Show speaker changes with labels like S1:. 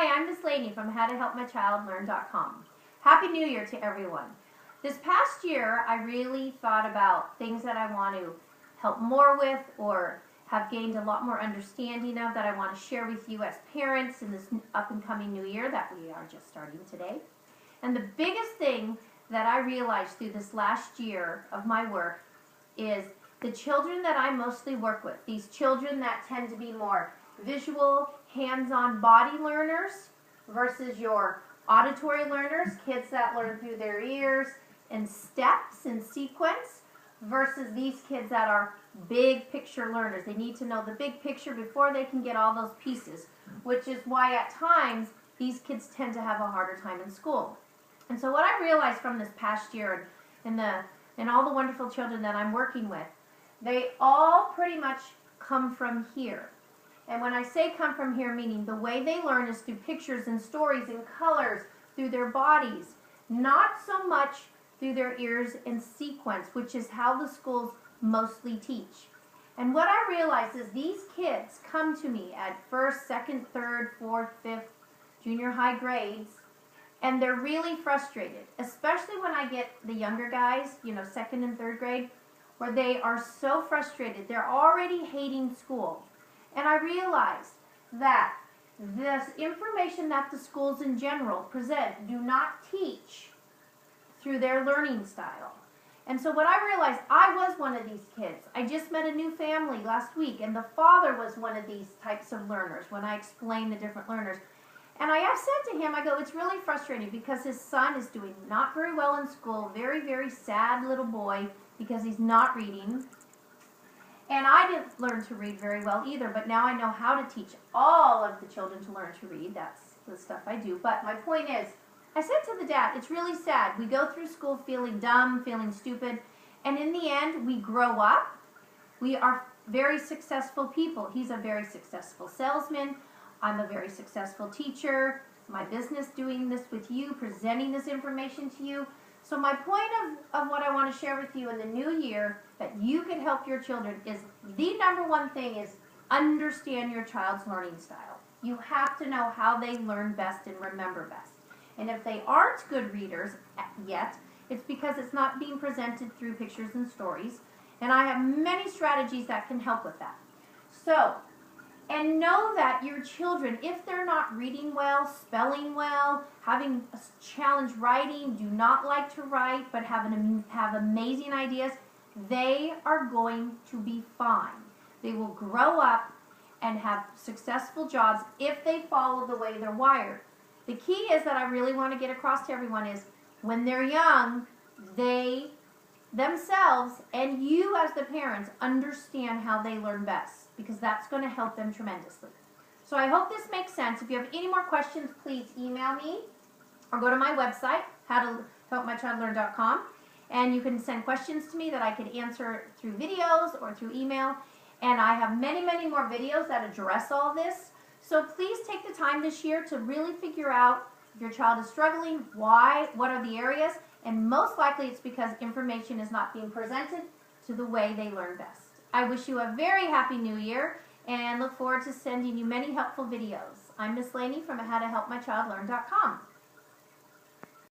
S1: Hi, I'm Miss Laney from howtohelpmychildlearn.com. Happy New Year to everyone. This past year, I really thought about things that I want to help more with or have gained a lot more understanding of that I want to share with you as parents in this up and coming new year that we are just starting today. And the biggest thing that I realized through this last year of my work is the children that I mostly work with, these children that tend to be more visual, hands-on body learners versus your auditory learners, kids that learn through their ears and steps and sequence, versus these kids that are big picture learners. They need to know the big picture before they can get all those pieces, which is why at times these kids tend to have a harder time in school. And so what I realized from this past year and all the wonderful children that I'm working with, they all pretty much come from here. And when I say come from here, meaning the way they learn is through pictures and stories and colors, through their bodies, not so much through their ears and sequence, which is how the schools mostly teach. And what I realize is these kids come to me at first, second, third, fourth, fifth, junior high grades, and they're really frustrated, especially when I get the younger guys, second and third grade, where they are so frustrated. They're already hating school. And I realized that this information that the schools in general present do not teach through their learning style. And so what I realized, I was one of these kids. I just met a new family last week, and the father was one of these types of learners when I explained the different learners. And I have said to him, I go, it's really frustrating because his son is doing not very well in school, very, very sad little boy because he's not reading. And I didn't learn to read very well either, but now I know how to teach all of the children to learn to read. That's the stuff I do. But my point is, I said to the dad, it's really sad. We go through school feeling dumb, feeling stupid, and in the end, we grow up. We are very successful people. He's a very successful salesman. I'm a very successful teacher. My business doing this with you, presenting this information to you. So my point of what I want to share with you in the new year that you can help your children is the number one thing is understand your child's learning style. You have to know how they learn best and remember best. And if they aren't good readers yet, it's because it's not being presented through pictures and stories. And I have many strategies that can help with that. So, and know that your children, if they're not reading well, spelling well, having a challenge writing, do not like to write, but have amazing ideas, they are going to be fine. They will grow up and have successful jobs if they follow the way they're wired. The key is that I really want to get across to everyone is when they're young, they themselves and you as the parents understand how they learn best, because that's going to help them tremendously. So I hope this makes sense. If you have any more questions, please email me or go to my website, howtohelpmychildlearn.com, and you can send questions to me that I can answer through videos or through email. And I have many, many more videos that address all this. So please take the time this year to really figure out if your child is struggling, why, what are the areas, and most likely it's because information is not being presented to the way they learn best. I wish you a very happy new year and look forward to sending you many helpful videos. I'm Miss Laney from howtohelpmychildlearn.com.